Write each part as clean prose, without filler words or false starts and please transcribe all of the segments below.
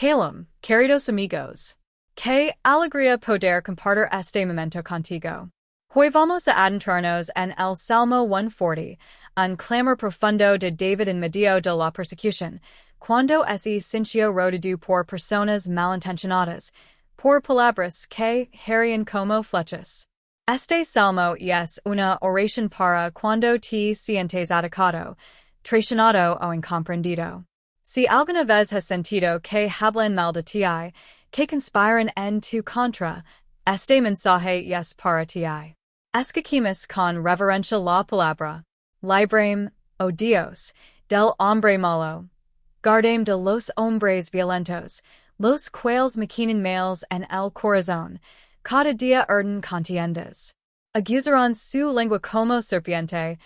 Shalom, queridos amigos. Que alegría poder compartir este momento contigo. Hoy vamos a adentrarnos en el Salmo 140, un clamor profundo de David en medio de la persecución, cuando ese silencio rodeado por personas malintencionadas, por palabras que herían como flechas. Este salmo es una oración para cuando te sientes atacado, traicionado o incomprendido. Si alguna vez has sentido que hablan mal de ti, que conspiran en tu contra, este mensaje es para ti. Escuchemos con reverencia la palabra. Librame, oh Dios, del hombre malo. Guardame de los hombres violentos, los cuales maquinan males en el corazón, cada día urden contiendas. Acusaron su lengua como serpiente,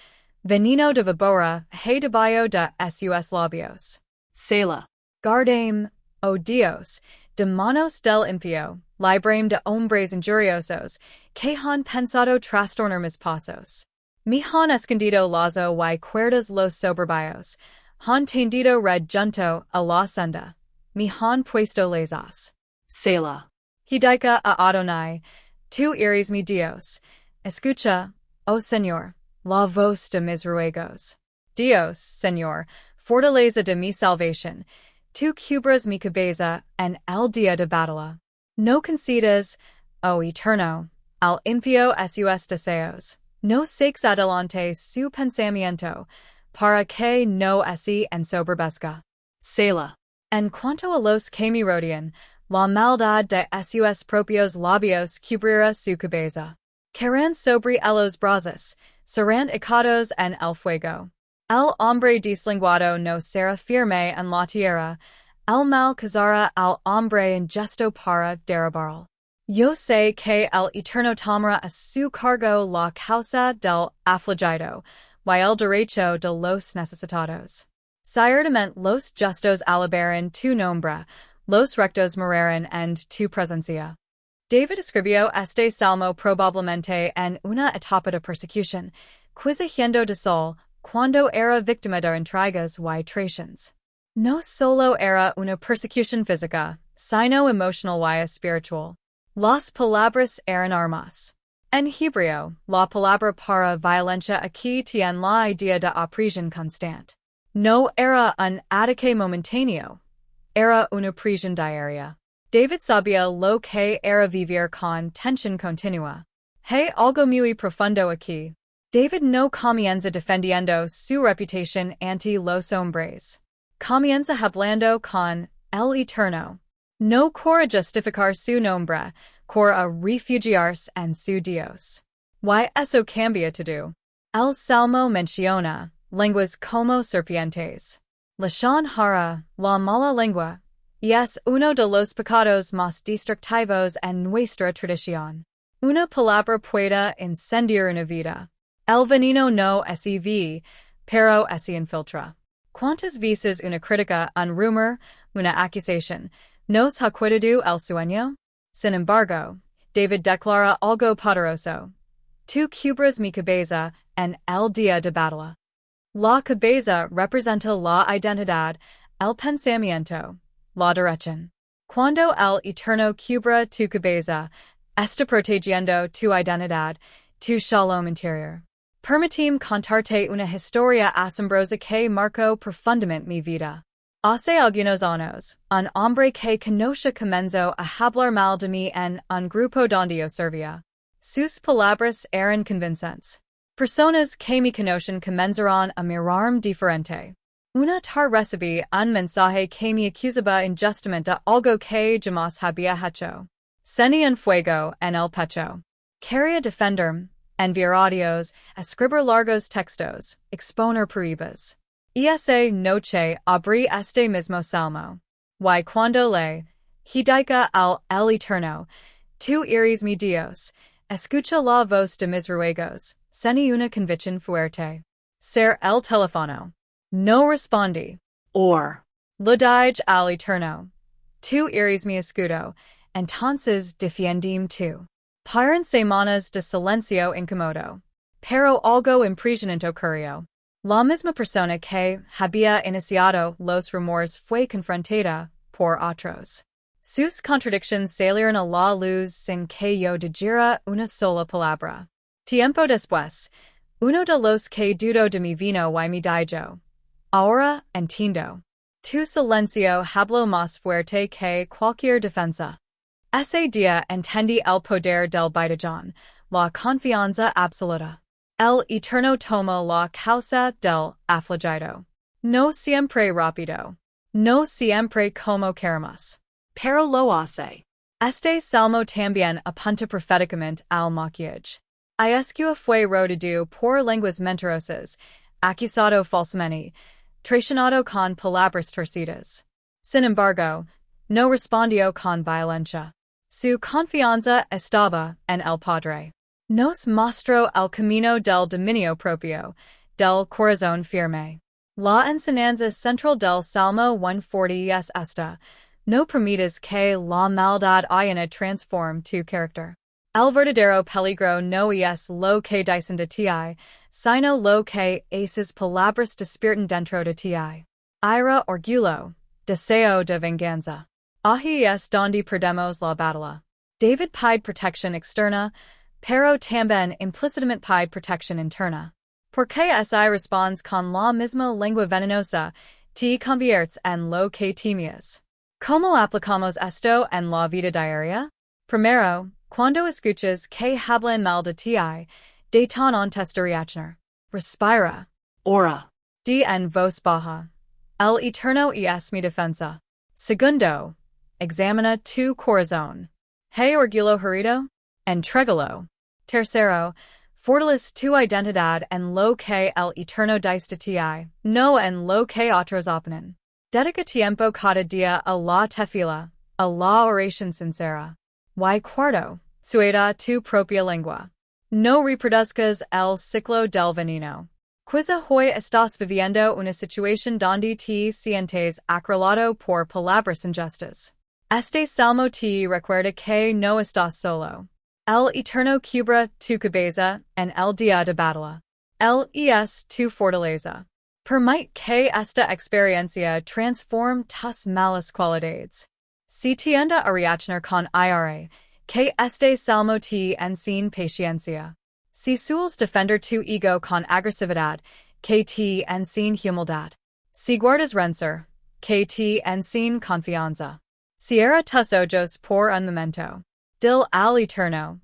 veneno de víbora, hay debajo de sus labios. Selah. Guardame, oh Dios, de manos del impío, librame de hombres injuriosos, que han pensado trastornar mis pasos. Me han escondido lazo y cuerdas los soberbios, han tendido red junto a la senda, me han puesto lazos. Selah. Hidaika a Adonai, tú eres mi Dios, escucha, oh Señor, la voz de mis ruegos. Dios, Señor, fortaleza de mi salvación, tú cubres mi cabeza en el día de batalla. No concedas, oh Eterno, al impío sus deseos, no saques adelante su pensamiento, para que no se ensoberbezca. Selah. En cuanto a los que me rodean, la maldad de sus propios labios cubrirá su cabeza. Caerán sobre los brazos, serán echados en el fuego. El hombre deslenguado no será firme en la tierra, el mal cazará al hombre injusto para derribarlo. Yo sé que el Eterno tomará a su cargo la causa del afligido, y el derecho de los necesitados. Ciertamente los justos alabarán tu nombre, los rectos morarán en tu presencia. David escribió este salmo probablemente en una etapa de persecución, quizá de sol, cuando era víctima de intrigas y traiciones. No solo era una persecución física, sino emocional y espiritual. Las palabras eran armas. En hebreo, la palabra para violencia aquí tiene la idea de opresión constante. No era un ataque momentáneo, era una prisión diaria. David sabía lo que era vivir con tensión continua. Hay algo muy profundo aquí. David no comienza defendiendo su reputación ante los hombres. Comienza hablando con el Eterno. No cora justificar su nombre, cora refugiarse en su Dios. Y eso cambia todo. El Salmo menciona lenguas como serpientes. Lashón hará, la mala lengua, y es uno de los pecados más destructivos en nuestra tradición. Una palabra puede incendiar una vida. El veneno no es vi, pero se infiltra. ¿Cuántas veces una crítica, un rumor, una acusación, nos ha quitado el sueño? Sin embargo, David declara algo poderoso. Tú cubres mi cabeza en el día de batalla. La cabeza representa la identidad, el pensamiento, la dirección. Cuando el Eterno cubra tu cabeza, está protegiendo tu identidad, tu Shalom interior. Permíteme contarte una historia asombrosa que marcó profundamente mi vida. Hace algunos años, un hombre que conocía comenzó a hablar mal de mí en un grupo donde yo servía. Sus palabras eran convincentes. Personas que me conocen comenzaron a mirarme diferente. Una tarde recibí un mensaje que me acusaba injustamente de algo que jamás había hecho. Sentí un fuego en el pecho. Quería defenderme, enviar audios, escribir largos textos, exponer pruebas. Esa noche abrí este mismo salmo. Y cuando le hidaika al el Eterno, tú eres mi Dios, escucha la voz de mis ruegos, sentí una convicción fuerte. Ser el teléfono. No respondí. Le dije al Eterno, tú eres mi escudo, entonces defiéndeme tú. Paran semanas de silencio incómodo, pero algo impresionante ocurrió. La misma persona que había iniciado los rumores fue confrontada por otros. Sus contradicciones salieron a la luz sin que yo dijera una sola palabra. Tiempo después, uno de los que dudó de mi vino y mi dijo, ahora entiendo. Tu silencio habló más fuerte que cualquier defensa. Ese día entendí el poder del Bitajón, la confianza absoluta. El eterno toma la causa del afligido. No siempre rápido. No siempre como queremos. Pero lo hace. Este salmo también apunta proféticamente al maquillaje. Yeshua fue rodado por lenguas mentirosas, acusado falsamente, traicionado con palabras torcidas. Sin embargo, no respondió con violencia. Su confianza estaba en el Padre. Nos mostró el camino del dominio propio, del corazón firme. La enseñanza central del Salmo 140 es esta: no permitas que la maldad ayana transforme tu carácter. El verdadero peligro no es lo que dicen de ti, sino lo que esas palabras despiertan dentro de ti. Ira, orgullo, deseo de venganza. Ahí es donde perdemos la batalla. David pide protección externa, pero también implícitamente pide protección interna. Porque si respondes con la misma lengua venenosa, te conviertes en lo que temías. ¿Cómo aplicamos esto en la vida diaria? Primero, cuando escuchas que hablan mal de ti, de ton antes de reaccionar. Respira. Ora. Di en voz baja. El eterno es mi defensa. Segundo, examina tu corazón. Hey orgullo herido? Entrégalo. Tercero, fortalece tu identidad en lo que el eterno dice de ti, no en lo que otros opinan. Dedica tiempo cada día a la tefila, a la oración sincera. Y cuarto, suelta tu propia lengua. No reproduzcas el ciclo del veneno. Quizá hoy estás viviendo una situación donde te sientes acorralado por palabras injustas. Este salmo te recuerda que no estás solo. El eterno cubra tu cabeza en el día de batalla. Él es tu fortaleza. Permite que esta experiencia transforme tus malas cualidades. Si tiende a reaccionar con ira, que este salmo te enseñe paciencia. Si sueles defender tu ego con agresividad, que te enseñe humildad. Si guardas rencor, que te enseñe confianza. Cierra tus ojos por un momento. Dil al eterno.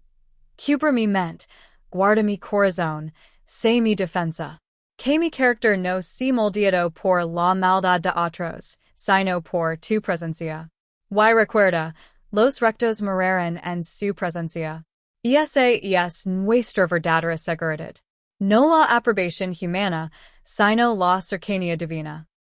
Cubra mi mente, guarda mi corazón, sé mi defensa. Que mi carácter no sea moldeado por la maldad de otros, sino por tu presencia. Y recuerda, los rectos morirán en su presencia. Esa es nuestra verdadera seguridad. No la aprobación humana, sino la cercanía divina.